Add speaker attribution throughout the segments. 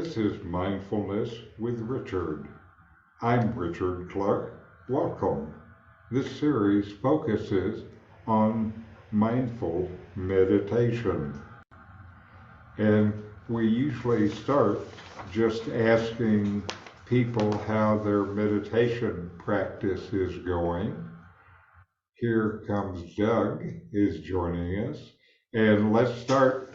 Speaker 1: This is Mindfulness with Richard. I'm Richard Clarke. Welcome. This series focuses on mindful meditation. And we usually start just asking people how their meditation practice is going. Here comes Doug, is joining us. And let's start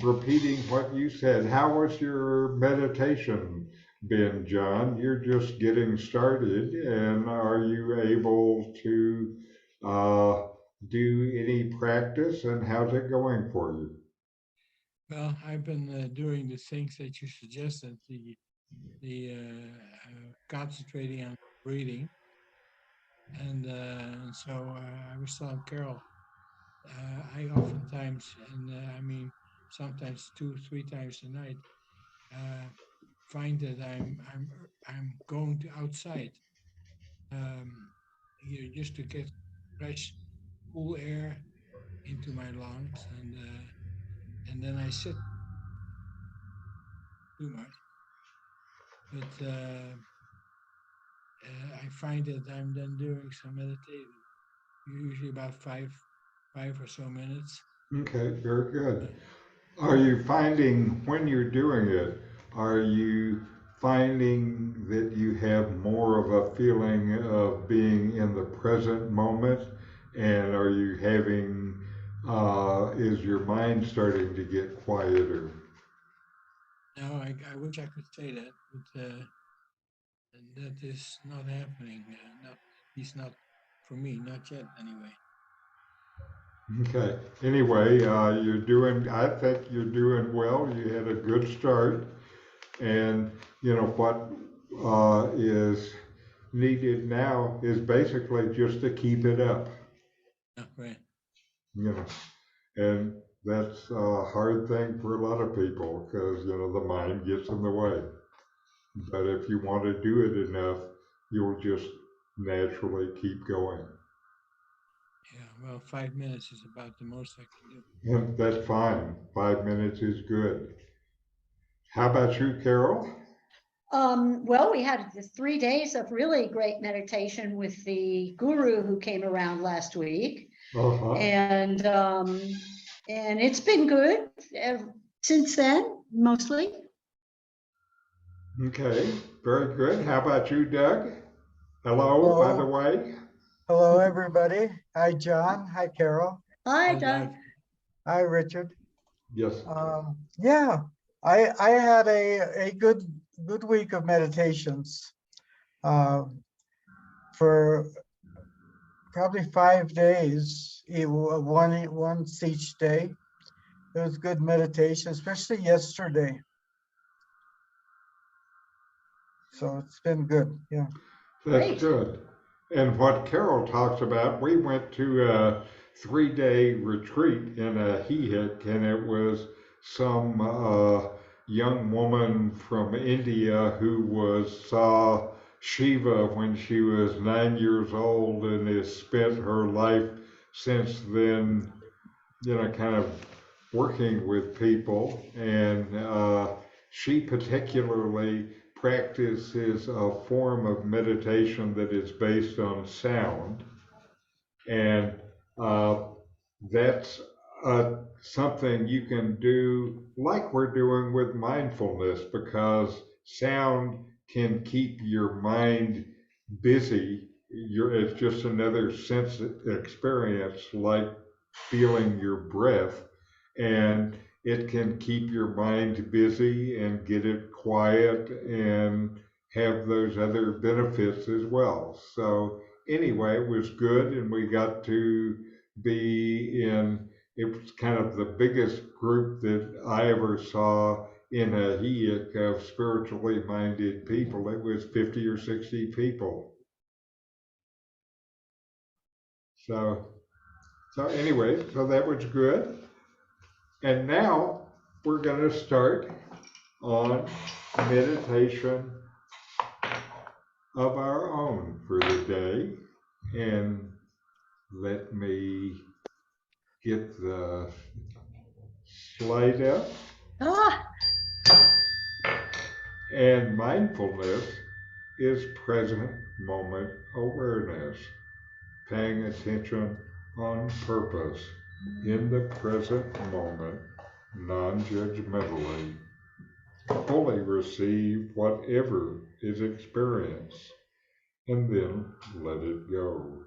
Speaker 1: repeating what you said. How was your meditation been, John? You're just getting started, and are you able to uh, do any practice, and how's it going for you?
Speaker 2: Well, I've been doing the things that you suggested, the concentrating on breathing, and so I was telling Carol, I oftentimes, and I mean sometimes two, three times a night, uh, find that I'm going to outside, um, just to get fresh, cool air into my lungs, and then I sit too much, but I find that I'm then doing some meditating, usually about five or so minutes.
Speaker 1: Okay, very
Speaker 2: Uh,
Speaker 1: good. Are you finding when you're doing it, are you finding that you have more of a feeling of being in the present moment? And are you having, is your mind starting to get quieter?
Speaker 2: Now, I wish I could say that, but that is not happening. Not at least not for me, not yet anyway.
Speaker 1: Okay. Anyway, I think you're doing well. You had a good start. And, what is needed now is basically just to keep it up.
Speaker 2: Yeah, right.
Speaker 1: you know, and that's a hard thing for a lot of people because, the mind gets in the way. But if you want to do it enough, you'll just naturally keep going.
Speaker 2: Yeah. Well, 5 minutes is about the most I can do.
Speaker 1: And that's fine. 5 minutes is good. How about you, Carol?
Speaker 3: Well, we had the 3 days of really great meditation with the guru who came around last week,
Speaker 1: Uh-huh.
Speaker 3: and it's been good since then, mostly.
Speaker 1: Okay, very good. How about you, Doug? Hello, by the
Speaker 4: Hello,
Speaker 1: way.
Speaker 4: hello everybody. Hi John. Hi Carol.
Speaker 3: Hi,
Speaker 2: Hello,
Speaker 3: Doug.
Speaker 2: Doug.
Speaker 4: Hi Richard.
Speaker 1: Yes.
Speaker 4: Yeah, I had a good week of meditations uh, for probably 5 days, once each day. It was good meditation, especially yesterday. So it's been good. Yeah.
Speaker 1: That's
Speaker 3: Great.
Speaker 1: good. And what Carol talks about, we went to a 3 day retreat in a Hihik, and it was some young woman from India who saw Shiva when she was 9 years old and has spent her life since then, kind of working with people. And she particularly practices a form of meditation that is based on sound. And uh, that's something you can do like we're doing with mindfulness because sound can keep your mind busy. It's just another sense experience like feeling your breath, and it can keep your mind busy and get it quiet and have those other benefits as well. So anyway, it was good, and we got to be in. It was kind of the biggest group that I ever saw in a heic of spiritually minded people. It was 50 or 60 people. So anyway, so that was good. And now we're going to start on meditation of our own for the day. And let me get the slide up.
Speaker 3: Ah,
Speaker 1: And mindfulness is present moment awareness, paying attention on purpose in the present moment, non judgmentally. Fully receive whatever is experienced and then let it go.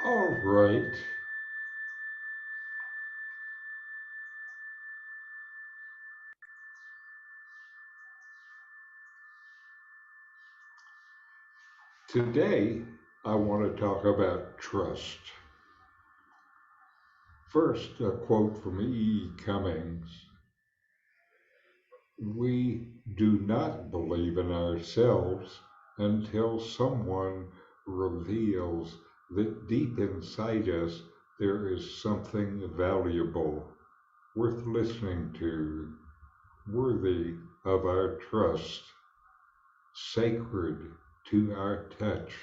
Speaker 1: All right. Today, I want to talk about trust. First, a quote from E. E. Cummings. We do not believe in ourselves until someone reveals that deep inside us there is something valuable, worth listening to, worthy of our trust, sacred to our touch.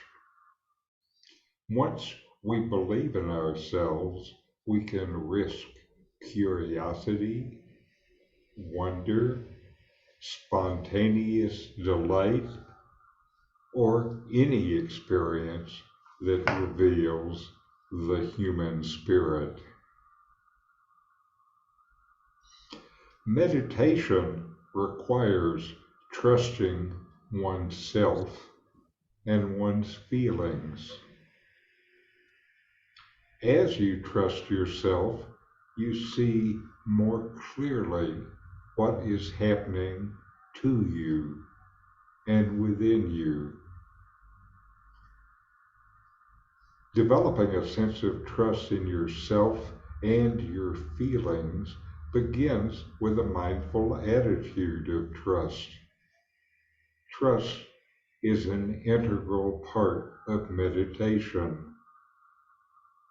Speaker 1: Once we believe in ourselves, we can risk curiosity, wonder, spontaneous delight, or any experience that reveals the human spirit. Meditation requires trusting oneself and one's feelings. As you trust yourself, you see more clearly what is happening to you and within you. Developing a sense of trust in yourself and your feelings begins with a mindful attitude of trust. Trust is an integral part of meditation.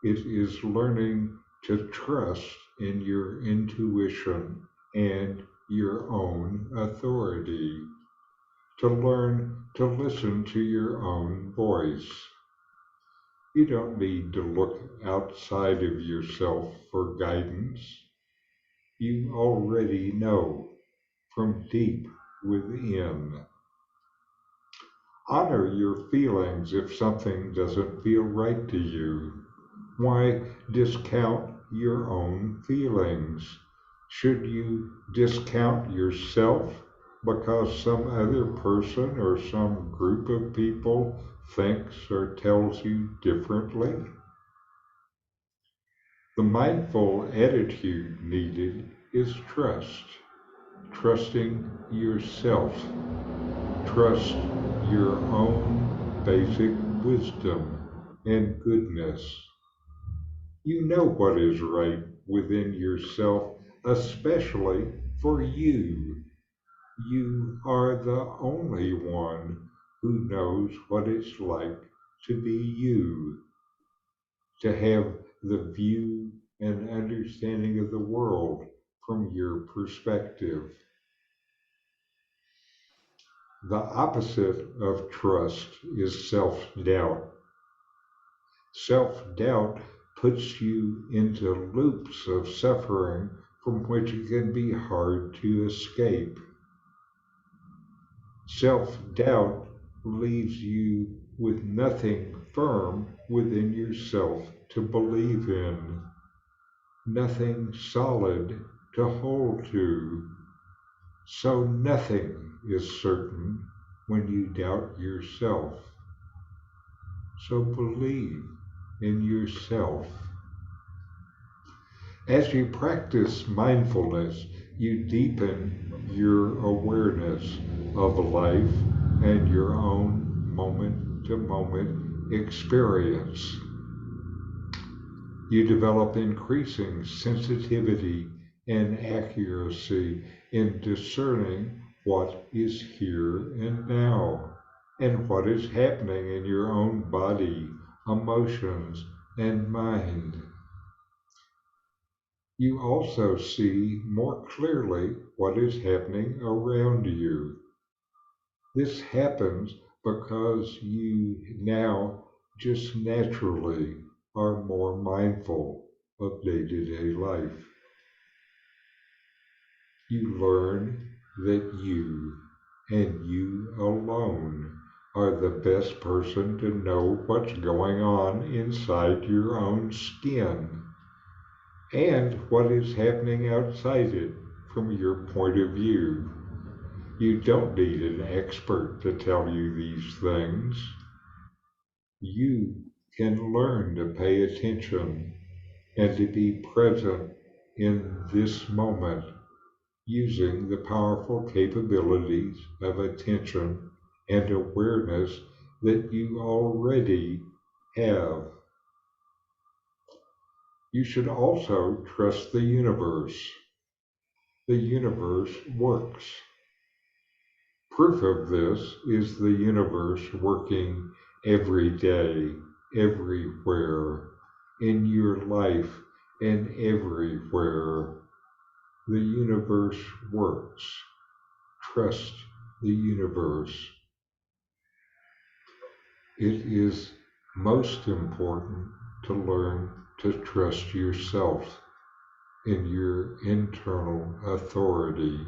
Speaker 1: It is learning to trust in your intuition and your own authority, to learn to listen to your own voice. You don't need to look outside of yourself for guidance. You already know from deep within. Honor your feelings if something doesn't feel right to you. Why discount your own feelings? Should you discount yourself because some other person or some group of people thinks or tells you differently? The mindful attitude needed is trust. Trusting yourself. Trust your own basic wisdom and goodness. You know what is right within yourself, especially for you. You are the only one who knows what it's like to be you, to have the view and understanding of the world from your perspective. The opposite of trust is self doubt. Self doubt puts you into loops of suffering from which it can be hard to escape. Self doubt leaves you with nothing firm within yourself to believe in, nothing solid to hold to. So nothing is certain when you doubt yourself. So believe in yourself. As you practice mindfulness, you deepen your awareness of life and your own moment to moment experience. You develop increasing sensitivity and accuracy in discerning what is here and now, and what is happening in your own body, emotions, and mind. You also see more clearly what is happening around you. This happens because you now just naturally are more mindful of day-to-day life. You learn that you and you alone are the best person to know what's going on inside your own skin and what is happening outside it from your point of view. You don't need an expert to tell you these things. You can learn to pay attention and to be present in this moment using the powerful capabilities of attention and awareness that you already have. You should also trust the universe. The universe works. Proof of this is the universe working every day, everywhere, in your life and everywhere. The universe works. Trust the universe. It is most important to learn to trust yourself in your internal authority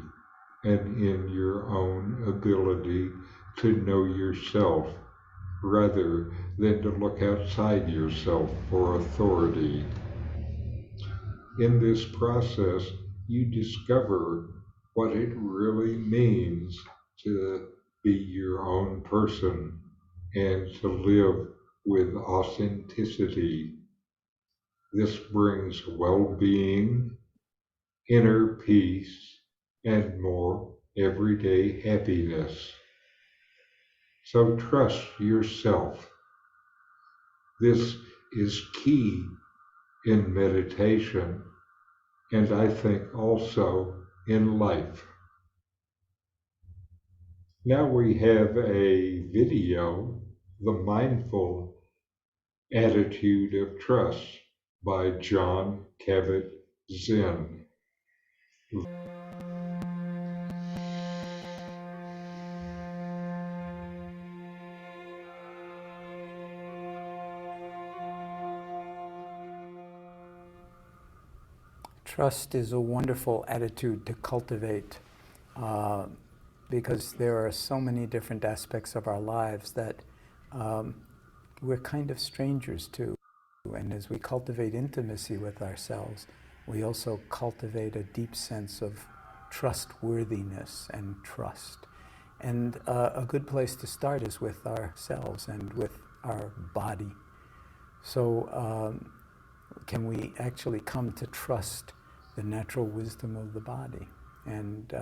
Speaker 1: and in your own ability to know yourself rather than to look outside yourself for authority. In this process, you discover what it really means to be your own person and to live with authenticity. This brings well-being, inner peace, and more everyday happiness. So trust yourself. This is key in meditation, and I think also in life. Now we have a video, The Mindful Attitude of Trust by John Kabat-Zinn.
Speaker 5: Trust is a wonderful attitude to cultivate because there are so many different aspects of our lives that we're kind of strangers to. And as we cultivate intimacy with ourselves, we also cultivate a deep sense of trustworthiness and trust. And a good place to start is with ourselves and with our body. So can we actually come to trust the natural wisdom of the body and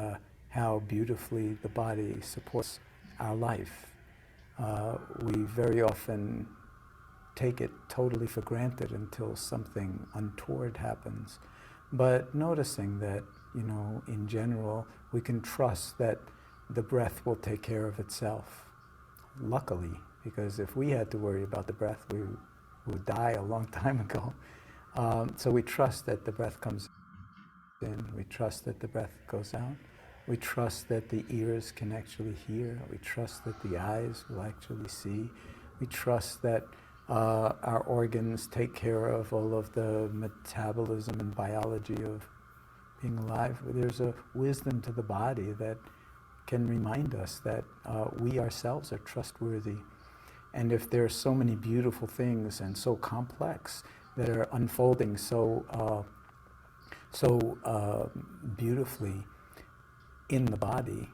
Speaker 5: how beautifully the body supports our life? We very often take it totally for granted until something untoward happens. But noticing that, in general, we can trust that the breath will take care of itself. Luckily, because if we had to worry about the breath, we would die a long time ago. So we trust that the breath comes in. We trust that the breath goes out. We trust that the ears can actually hear. We trust that the eyes will actually see. We trust that our organs take care of all of the metabolism and biology of being alive. There's a wisdom to the body that can remind us that we ourselves are trustworthy. And if there are so many beautiful things and so complex that are unfolding so beautifully in the body,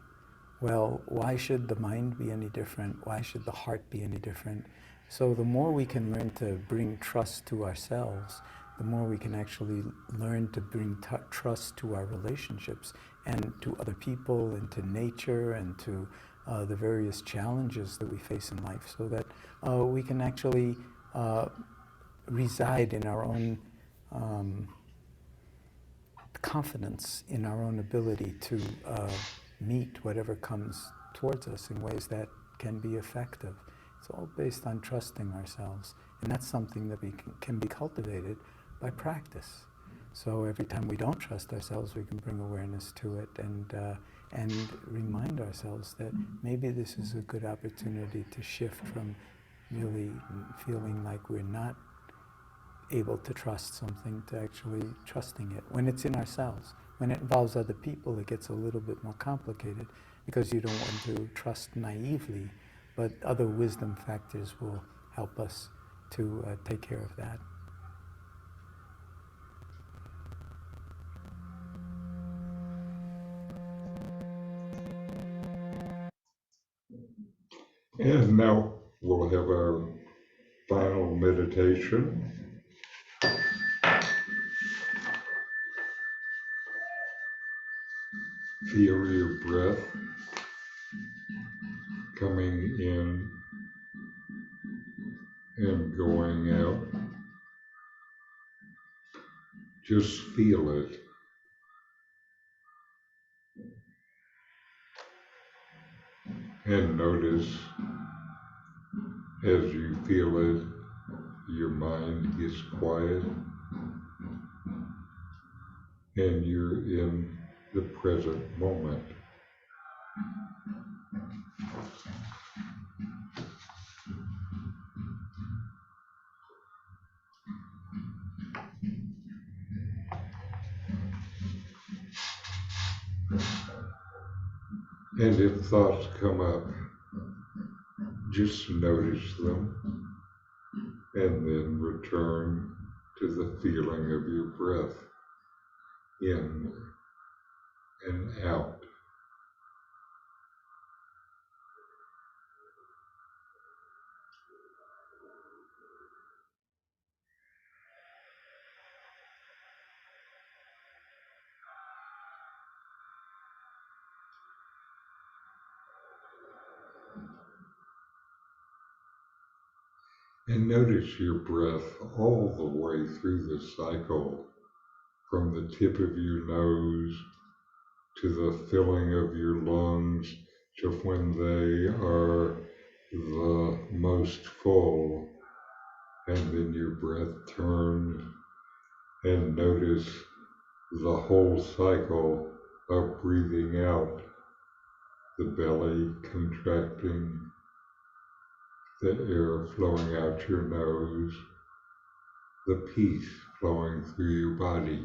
Speaker 5: well, why should the mind be any different? Why should the heart be any different? So the more we can learn to bring trust to ourselves, the more we can actually learn to bring trust to our relationships and to other people and to nature and to the various challenges that we face in life, so that we can actually reside in our own confidence in our own ability to meet whatever comes towards us in ways that can be effective. It's all based on trusting ourselves, and that's something that can be cultivated by practice. So every time we don't trust ourselves, we can bring awareness to it and remind ourselves that maybe this is a good opportunity to shift from really feeling like we're not able to trust something to actually trusting it when it's in ourselves. When it involves other people, it gets a little bit more complicated because you don't want to trust naively, but other wisdom factors will help us to take care of that.
Speaker 1: And now we'll have our final meditation. Feel your breath coming in and going out. Just feel it. And notice as you feel it, your mind gets quiet and you're in the present moment. And if thoughts come up, just notice them and then return to the feeling of your breath in and out. And notice your breath all the way through the cycle, from the tip of your nose to the filling of your lungs to when they are the most full, and then your breath turns and notice the whole cycle of breathing out, the belly contracting, the air flowing out your nose, the peace flowing through your body.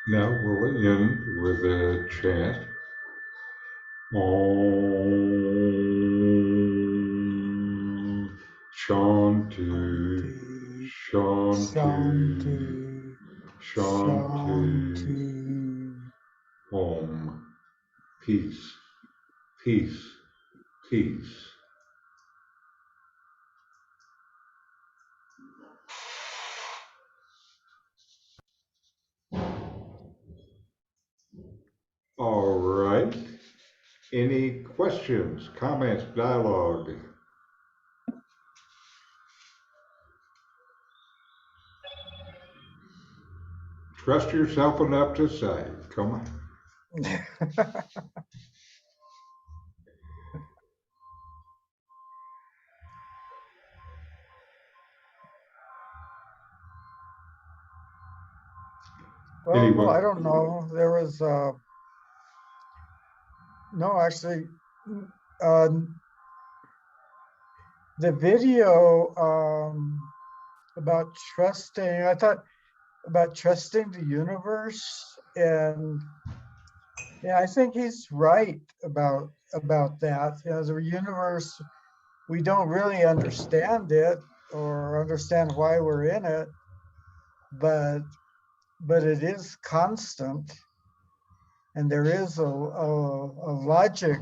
Speaker 1: Now we'll end with a chant. Om Shanti Shanti
Speaker 4: Shanti,
Speaker 1: Shanti
Speaker 4: Shanti.
Speaker 1: Om. Peace, peace, peace. All right. Any questions, comments, dialogue? Trust yourself enough to say, come on.
Speaker 4: Well,
Speaker 1: Anyway,
Speaker 4: I don't know. There was, no, actually, uh, the video about trusting, I thought about trusting the universe, and yeah, I think he's right about that. You know, the universe, we don't really understand it or understand why we're in it, but it is constant, and there is a logic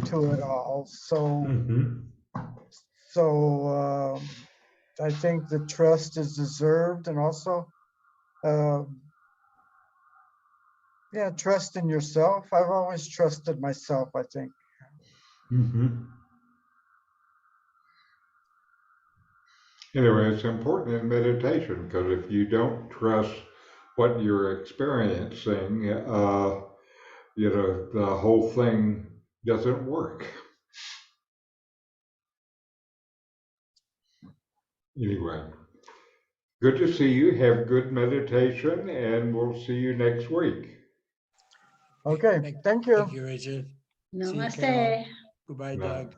Speaker 4: to it all. So I think the trust is deserved, and also, yeah, trust in yourself. I've always trusted myself, I think.
Speaker 1: Anyway, it's important in meditation because if you don't trust what you're experiencing, the whole thing doesn't work. Anyway, good to see you. Have good meditation, and we'll see you next week.
Speaker 4: Okay, thank you.
Speaker 2: Thank you, Richard. See you, Carol.
Speaker 3: Namaste.
Speaker 2: Goodbye,
Speaker 1: No.
Speaker 2: Doug.